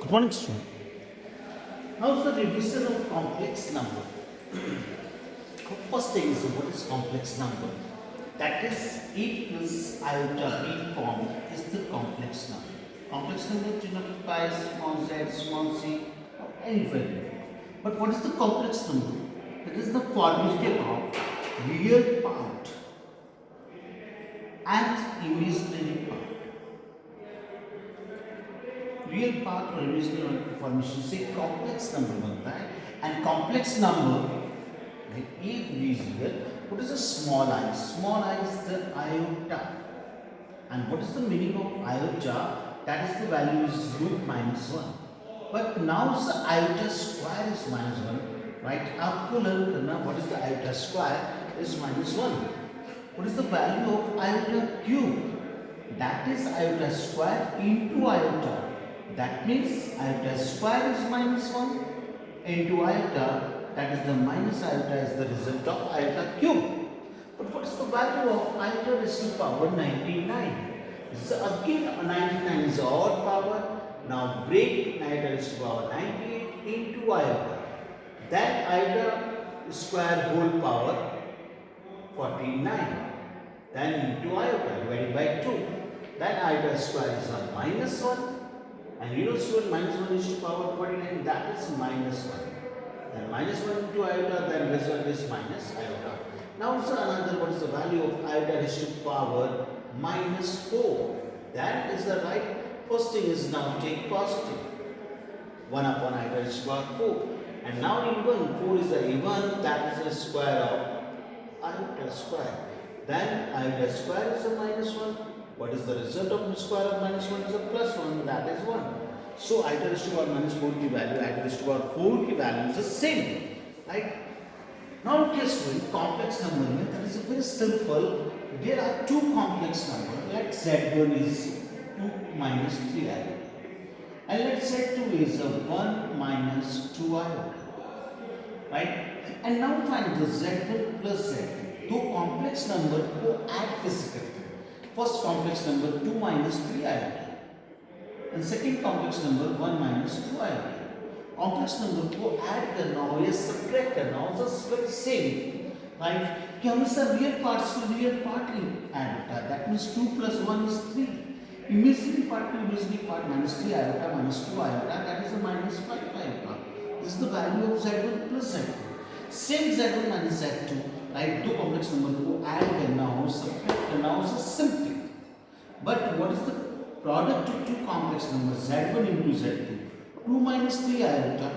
Good morning, student. How's the division of complex number? First thing is what is complex number? That is a plus iota b form is the complex number. Complex number denoted by small z, small c, or any value. But what is the complex number? That is the formula of real part and imaginary part. Real part और imaginary formation से complex number बनता है and complex number एक real what is a small I is the iota and what is the meaning of iota that is the value is root minus 1 but now the iota square is minus 1 right आपको learn करना what is the iota square is minus 1 what is the value of iota cube that is iota square into iota. That means iota square is minus 1 into iota, that is the minus iota is the result of iota cube. But what is the value of iota raised to power 99? So again 99 is odd power. Now break iota raised to power 98 into iota. Then iota square whole power 49. Then into iota divided by 2. Then iota square is on minus 1. And you know student minus 1 is to power 49 that is minus 1. Then minus 1 into iota then result is minus iota. Now also another what is the value of iota raised to power minus 4. That is the right. First thing is now take positive. 1 upon iota raised to power 4. And now even 4 is the even that is the square of iota square. Then iota square is a minus 1. What is the result of the square of minus 1 is a plus 1 that is 1. So iota raised to power minus 4 की value iota raised to power 4 की value is the same. Right? Now just with complex number में that is very simple. There are two complex numbers. Let's say z1 is 2 minus 3 iota. And let's say 2 is a 1 minus 2 iota. Right? And now find the z1 plus z2. दो complex number को add कैसे करते हैं? First complex number 2 minus 3 iota and second complex number 1 minus 2 iota. Complex number को add करना हो या subtract करना हो just very same right कि हमेशा real parts to real part he add होता है that means 2 plus 1 is 3 imaginary part to imaginary part minus 3 iota minus 2 iota that is a minus 5 iota. This is the value of z1 plus z2. Same z1 minus z2 right दो complex number को add करना हो subtract करना हो so simple. But what is the product of two complex numbers z1 into z2? 2 minus 3 iota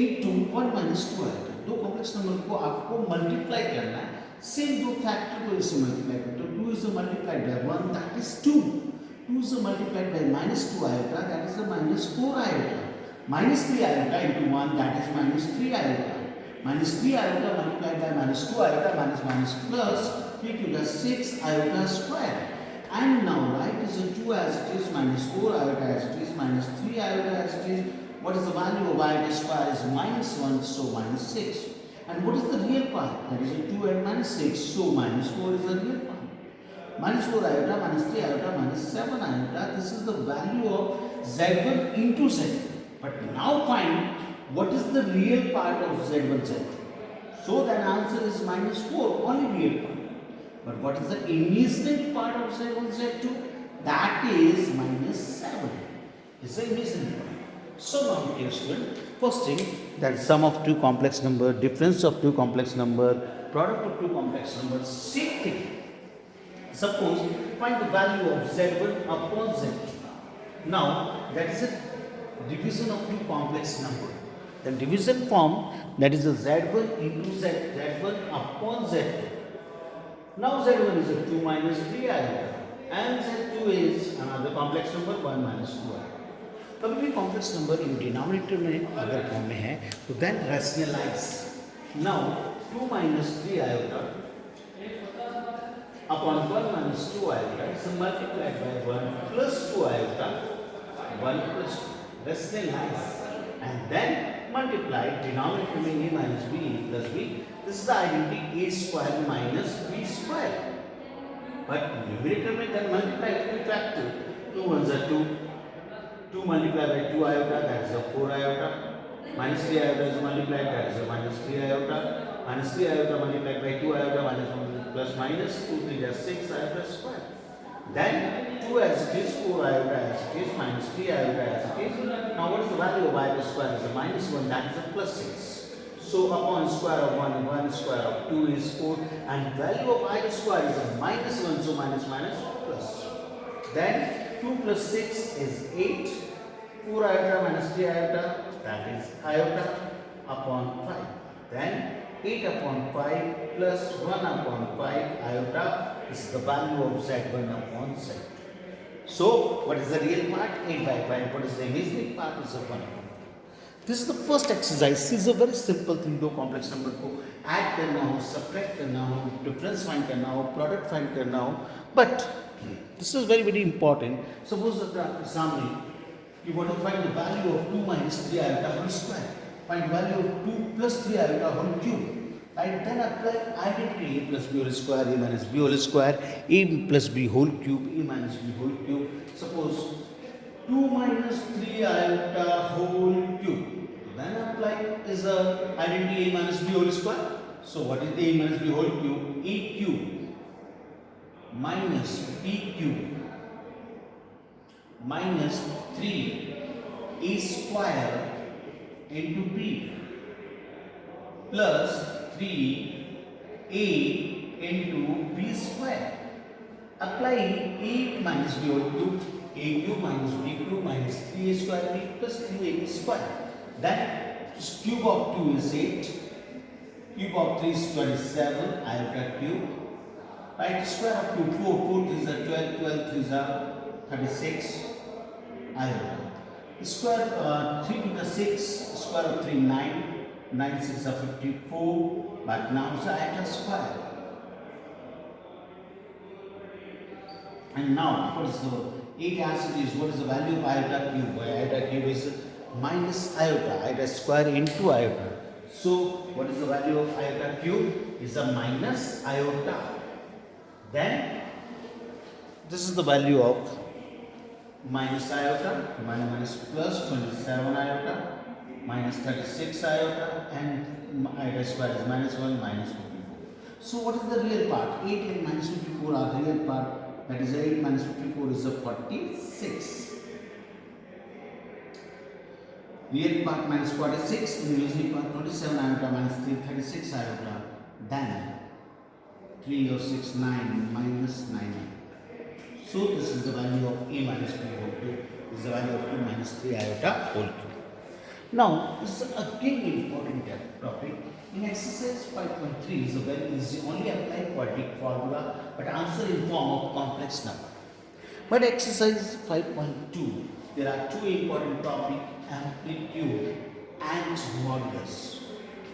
into 1 minus 2 iota. दो complex number को आपको multiply करना है. Same दो factor को इसे multiply करते हो. 2 is multiplied by 1 that is 2. 2 is multiplied by minus 2 iota that is a minus 4 iota. Minus 3 iota into 1 that is minus 3 iota. Minus 3 iota multiplied by minus 2 iota minus plus 3 to the 6 iota square. And now write is a 2 as it is minus 4 iota as it is minus 3 iota as it is. What is the value of iota square is minus 1 so minus 6. And what is the real part? That is a 2 and minus 6 so minus 4 is the real part. Minus 4 iota minus 3 iota minus 7 iota. This is the value of z1 into z2. But now find what is the real part of z1 z2. So that answer is minus 4 only real part. But what is the imaginary part of z1 z2? That is minus 7. It's the imaginary part. So now dear student, first thing that sum of two complex number, difference of two complex number, product of two complex numbers, same thing. Suppose find the value of z1 upon z2. Now that is a division of two complex number. The division form that is a z1 into z1 upon z2. Now z1 is a 2 minus 3 iota and z2 is another complex number 1 minus 2 iota. कभी भी complex number in denominator में अगर form में है तो then rationalize. Now 2 minus 3 iota upon 1 minus 2 iota is multiplied by 1 plus 2 iota 1 plus 2. Rationalize and then multiply denominator में a minus b plus b. This is the identity a square minus b square. But numerator में then multiply with factor. 2 ones are 2. 2 multiplied by 2 iota, that is a 4 iota. Minus 3 iota is multiplied, that is a minus 3 iota. Minus 3 iota multiplied by 2 iota, minus 1 plus minus 2 3 is 6 iota square. Then 2 as it is, 4 iota as it is, minus 3 iota as it is. Now what is the value of iota square? Is a minus 1, that is a plus 6. So upon square of 1, 1 square of 2 is 4, and value of iota square is a minus 1, so minus minus plus. Then 2 plus 6 is 8, 4 iota minus 3 iota, that is iota upon 5. Then 8 upon 5 plus 1 upon 5 iota is the value of z1 upon z2. So what is the real part? 8 by 5. What is the imaginary part? Is 1 upon 5. This is the first exercise. This is a very simple thing. दो complex number को add करना हो, subtract करना हो, difference find करना हो, product find करना हो. But this is very very important. Suppose that the example you want to find the value of 2 minus 3 iota whole square. Find the value of 2 plus 3 iota whole cube. Right? Then apply identity a plus b whole square, a minus b whole square, a plus b whole cube, a minus b whole cube. Suppose 2 minus 3 iota whole cube. Then apply is the identity a minus b whole square. So what is the a minus b whole cube? A cube minus b cube minus 3 a square into b plus 3 a into b square. Apply a minus b whole cube, a cube minus b cube minus 3a square b plus 3ab square. Then cube of 2 is 8, cube of 3 is 27 iota cube. Right, square of 2, 4, 4 is 12, 12 is 36 iota. Square 3 to the 6, square of 3 9, 9 6 are 54, but now it's iota square. And now what is the 8 as it is? What is the value of iota cube? Iota cube is minus iota, iota square into iota. So what is the value of iota cube? Is a minus iota. Then this is the value of minus iota, minus plus 27 iota, minus 36 iota, and iota square is minus 1 minus 54. So what is the real part? 8 and minus 54 are the real part. That is 8 minus 54 is a 46. Real part minus 46, and imaginary part 27 iota minus 3, 36 iota. Then 3 or 6, 9 minus 9 iota. So this is the value of a minus b whole cube. This is the value of 2 minus 3 iota whole cube. Now, this is again important topic. In exercise 5.3 is a very easy, only apply quadratic formula, but answer in form of complex number. But exercise 5.2, there are two important topics, amplitude and modulus.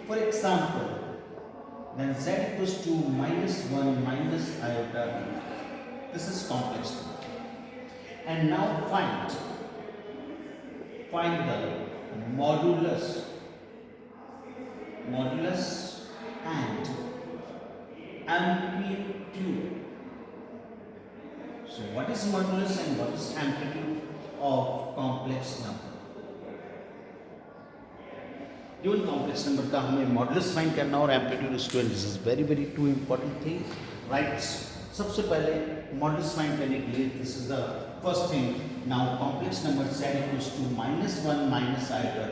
For example, when z equals to minus 1 minus iota b, this is complex number. And now find the modulus and amplitude. So what is modulus and what is amplitude of complex number? Given complex number का हमें modulus find करना और amplitude student, this is very two important thing, right? सबसे पहले modulus find करने के लिए this is the first thing. Now complex number z equals to minus 1 minus iota.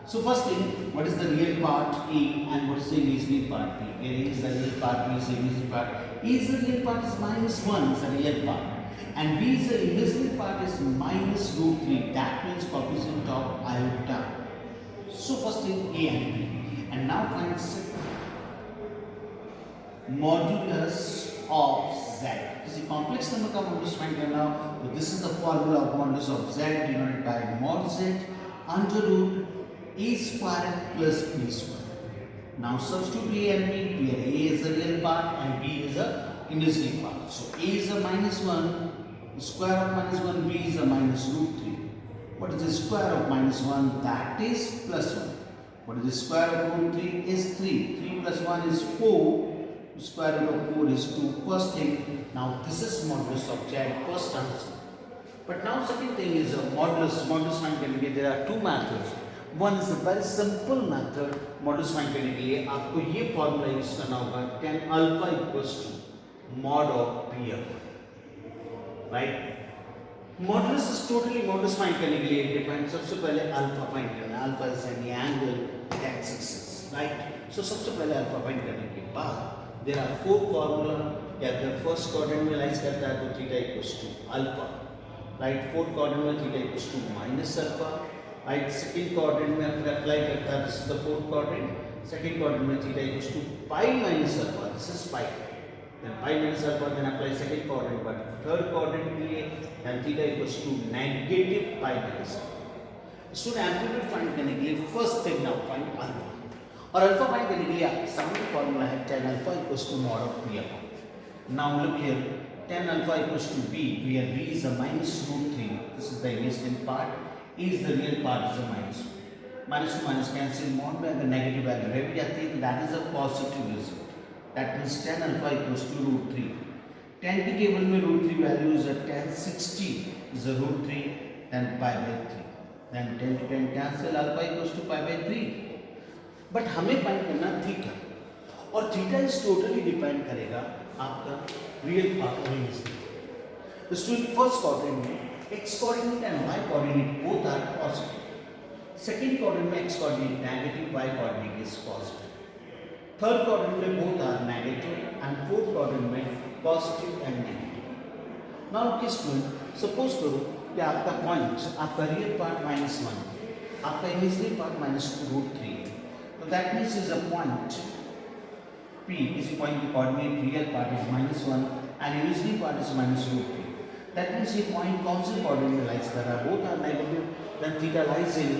So first thing, what is the real part A and what is the imaginary part B? A is the real part, B is the imaginary part. A is the real part is minus 1 is the real part, and B is the imaginary part is minus root 3. That means coefficient of iota. So first thing A and B, and now find modulus of z. This is complex number का modulus find करना. So this is the formula of modulus of z denoted by mod z under root a square plus b square. Now substitute A and B, where A is the real part and B is the imaginary part. So A is the minus 1, square of minus 1, B is the minus root 3. What is the square of minus 1? That is plus 1. What is the square of root 3? Is 3. 3 plus 1 is 4. Square root of 4 is 2. First thing, now this is modulus of z, first answer. But now second thing is modulus. Modulus find करने के लिए there are two methods. One is a very simple method. Modulus find करने के लिए आपको ये formula use करना होगा tan alpha equals to mod of p upon, right? Modulus is totally modulus find करने के लिए depend सबसे पहले alpha find करना है. Alpha is any angle with axis, right? So सबसे पहले alpha find करने के बाद there are four formula. क्या अगर फर्स्ट क्वाड्रेंट में लाइज करता है तो theta equals to alpha, right. Fourth quadrant में theta equals to minus alpha, right. Second quadrant में अगर अप्लाई करता है this is the fourth quadrant. Second quadrant में theta equals to pi minus alpha, this is pi. Then pi minus alpha, then apply second quadrant. But third quadrant के लिए then theta equals to negative pi minus alpha. Student amplitude find करने के लिए first thing now find alpha. और alpha find करने के लिए आपके सामने फॉर्मूला है tan alpha equals to mod of p upon. Now look here, tan alpha equals to b, where b is a minus root 3. This is the imaginary part. A is the real part, is a minus. Minus to minus cancel. Mod में अगर negative value रह भी जाती है तो that is a positive result. That means tan alpha equals to root 3. tan की table में root 3 value is a tan 60 is a root 3 then pi by 3. Then tan to tan cancel, alpha equals to pi by 3. But हमें find करना theta, और theta is totally depend करेगा आपका real part और imaginary. तो student first quadrant में x coordinate and y coordinate both are positive. Second quadrant में x coordinate negative, y coordinate is positive. Third quadrant में both are negative and fourth quadrant में positive and negative. Now okay student, suppose करो कि आपका point, आपका real part -1, आपका imaginary part -√3 है. तो that means is a point P, किसी पॉइंट की coordinate real part is -1 and imaginary part is -√3. That means ये पॉइंट कौन से क्वाड्रेंट में लाइज कर रहा है? Both are negative, then theta lies in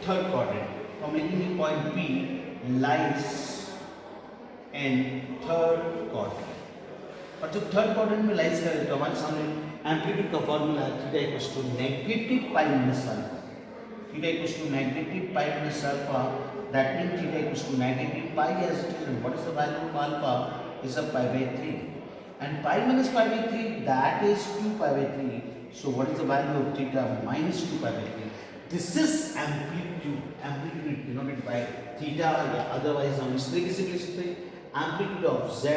third quadrant. तो हम लिखेंगे point P lies in third quadrant. और जब थर्ड क्वाड्रेंट में लाइज करें तो हमारे सामने एम्पलीट्यूड का फॉर्मूला है theta equals to negative pi minus alpha. Theta equals to negative pi minus alpha. That means theta equals to negative pi as it is. And what is the value of alpha? Is a pi by 3. And pi minus pi by 3, that is 2 pi by 3. So what is the value of theta? Minus 2 pi by 3. This is amplitude. Amplitude is denoted by theta, या otherwise हम इस तरीके से लिख सकते हैं amplitude of z,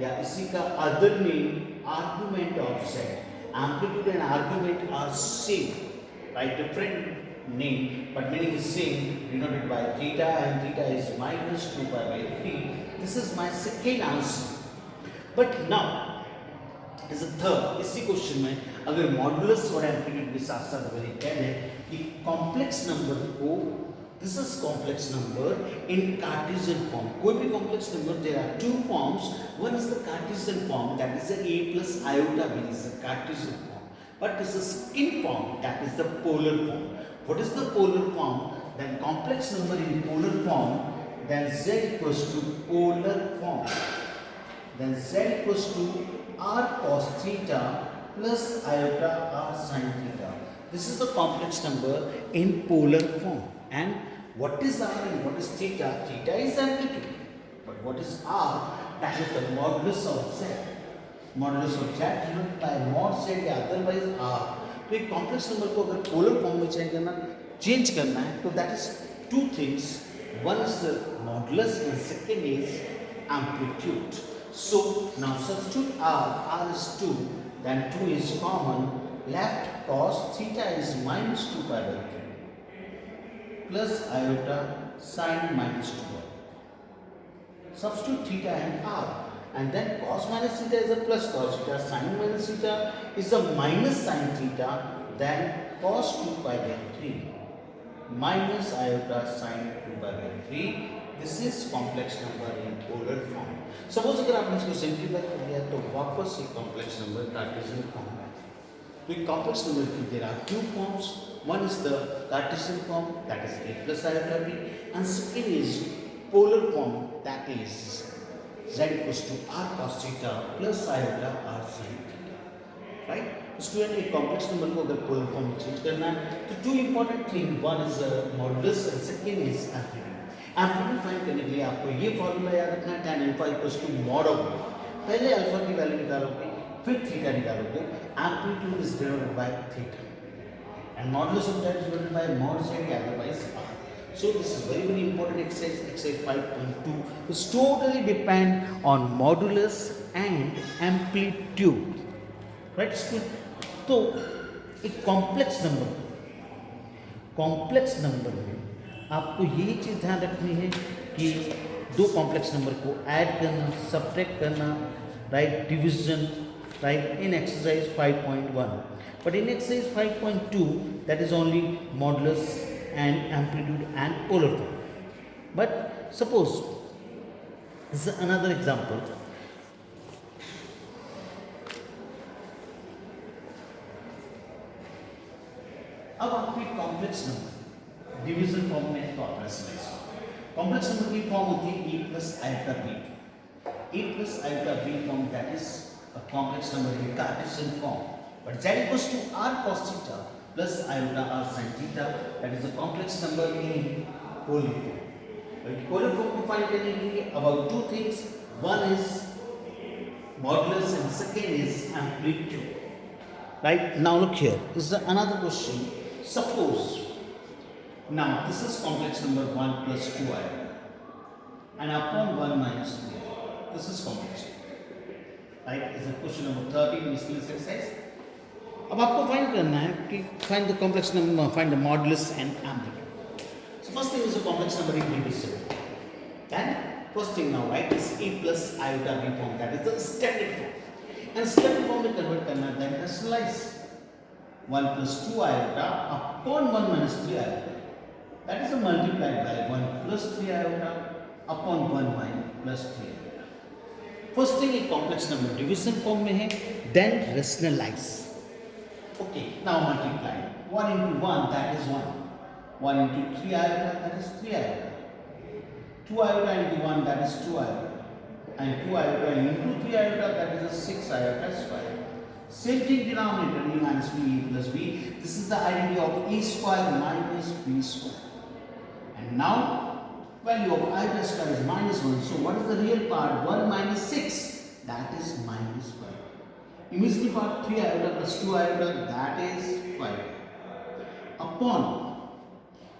या इसी का other name argument of z. Amplitude and argument are same, right? Different name but meaning is same, denoted by theta, and theta is minus 2 pi by 3. This is my second answer. But now is a third. इसी question में अगर modulus और amplitude के साथ साथ अगर ये कह दें कि कॉम्प्लेक्स नंबर को, this is complex number in Cartesian form. कोई भी complex number, there are two forms. One is the Cartesian form, that is a plus iota b is the cartesian form. But is the second form, that is the polar form. What is the polar form? Then complex number in polar form, then z equals to polar form. Then z equals to r cos theta plus iota r sin theta. This is the complex number in polar form. And what is r and what is theta? Theta is amplitude. But what is r? That is the modulus of z. Modulus of z denoted by mod z या otherwise r. तो एक complex number को अगर polar form में change करना है तो that is two things. One is the modulus and second is amplitude. So now substitute r is 2, then 2 is common, left cos theta is minus 2 pi by 3 plus iota sin minus 2 pi. Substitute theta and r, and then cos minus theta is a plus cos theta, sin minus theta is a minus sin theta, then cos 2 pi by 3 minus iota sin 2 pi by 3. This is complex number in polar form. Suppose अगर आपने इसको simplify कर दिया तो वापस ये complex number Cartesian form में. तो एक कॉम्प्लेक्स नंबर की there are two forms. One is the Cartesian form, that is a plus iota b, and second is polar form, that is z equals to r cos theta plus iota r sin theta. Right? Student एक complex number को अगर polar form में change करना है तो two important thing, one is modulus and second is amplitude. Amplitude find करने के लिए आपको ये फॉर्मूला याद रखना है tan alpha equals to mod of. पहले अल्फा की वैल्यू निकालोगे फिर थीटा निकालोगे, amplitude is denoted by theta and modulus of that is divided by mod z gathered by r. So this is very very important exercise 5.2. It's totally depend on modulus and amplitude, right student? तो एक complex number में आपको यही चीज़ ध्यान रखनी है कि दो कॉम्प्लेक्स नंबर को ऐड करना, सब्ट्रैक्ट करना, right, division, right, in exercise 5.1. But in exercise 5.2, that is only modulus and amplitude and polar form. But suppose this is another example. अब आपको एक कॉम्प्लेक्स नंबर डिवीजन फॉर्म में तो आप complex number की form होती है a plus iota b. A plus iota b form, that is a complex number in Cartesian form. But z equals to r cos theta plus iota r sin theta, that is a complex number in polar form. Right? Polar form को find करने के लिए about two things. One is modulus and second is amplitude. Right? Now look here. This is another question. Suppose now this is complex number 1 plus 2 iota and upon 1 minus 3. This is complex. Right? Is a question number 13 in this exercise. अब आपको find करना है कि find the complex number, find the modulus and amplitude. So first thing is a complex number in division. Then first thing now right is a plus iota b form, that is the standard form. And standard form में convert करना, then rationalize 1 plus 2 iota upon 1 minus 3 iota. That is multiplied by 1 plus 3 iota upon 1 minus plus 3 iota. First thing, एक complex number division form में है, then rationalize. Okay, now multiply 1 into 1, that is 1. 1 into 3 iota, that is 3 iota. 2 iota into 1, that is 2 iota. And 2 iota into 3 iota, that is a 6 iota square. Same thing denominator, a minus b, a plus b. This is the identity of a square minus b square. And now value of iota square is minus 1. So what is the real part? 1 minus 6, that is minus 5. Imaginary part 3 iota plus 2 iota, that is 5. Upon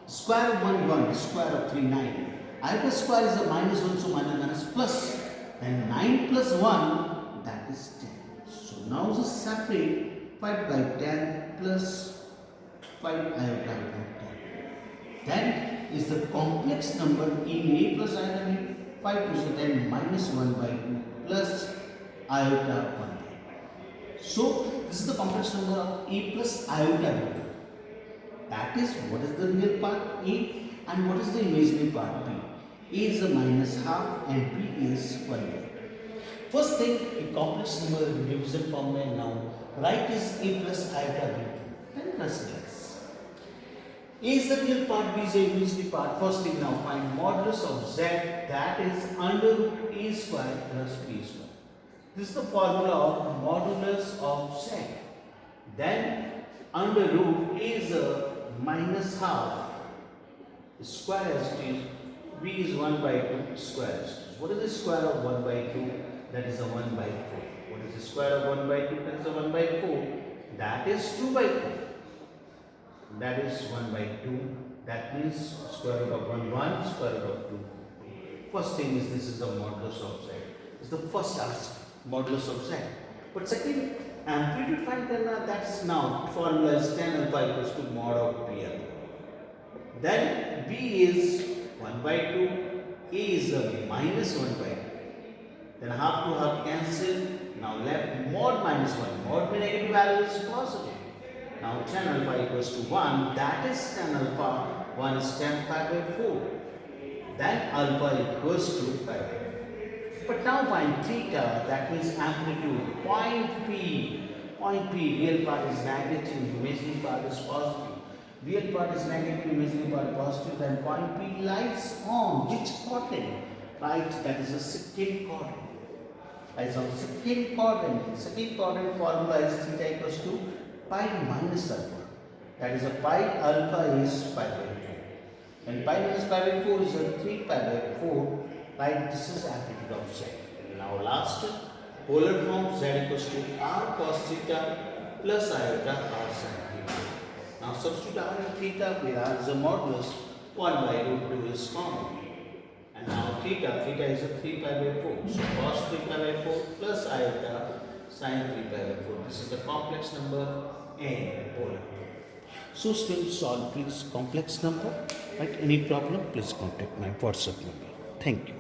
square of 1 1, square of 3 9. Iota square is a minus 1, so minus plus. And 9 plus 1, that is 10. So now just separate 5 by 10 plus 5 iota by 10. 10 is the complex number in a plus iota b. 5 to 10 minus 1 by 2 plus iota 1 by 2. So this is the complex number of a plus iota b. That is what is the real part a and what is the imaginary part b. A is a minus half and b is 1 by 2. First thing, a complex number division form में now write is a plus iota b. Then rationalize. A is the real part, b is the imaginary part. First thing, now find modulus of z, that is under root a square plus b square. This is the formula of modulus of z. Then under root a is a minus half square as it is, b is 1 by 2 square as it is. What is the square of 1 by 2? That is a 1 by 4. What is the square of 1 by 2? That is a 1 by 4. That is 2 by 2. That is 1 by 2. That means square root of 1 1, square root of 2. First thing is this is the modulus of z. This is the first aspect, modulus of z. But second, amplitude find करना, that's now formula is tan alpha equals to mod of b alpha. Then b is 1 by 2, a is a minus 1 by 2. Then half to half cancel. Now left mod minus 1. Mod में negative value is positive. Now tan alpha equals to 1. That is tan alpha. 1 is tan pi by 4. Then alpha equals to pi by 4. But now find theta. That means amplitude. Point P. Point P. Real part is negative. Imaginary part is positive. Real part is negative. Imaginary part positive. Then point P lies on which quadrant? Right. That is the second quadrant. As on second quadrant formula is theta equals to pi minus alpha. That is a pi alpha is pi by 2. And pi minus pi by 4 is a 3 pi by 4. Right, this is amplitude of z. Now last polar form z equals to r cos theta plus iota r sin theta. Now substitute r and theta where r is a modulus, 1 by root 2 is common. And now theta is a 3 pi by 4. So cos 3 pi by 4 plus iota sin 3 pi by 4. This is the complex number n polar. So students, solve please complex number. Right? Any problem, please contact my WhatsApp number. Thank you.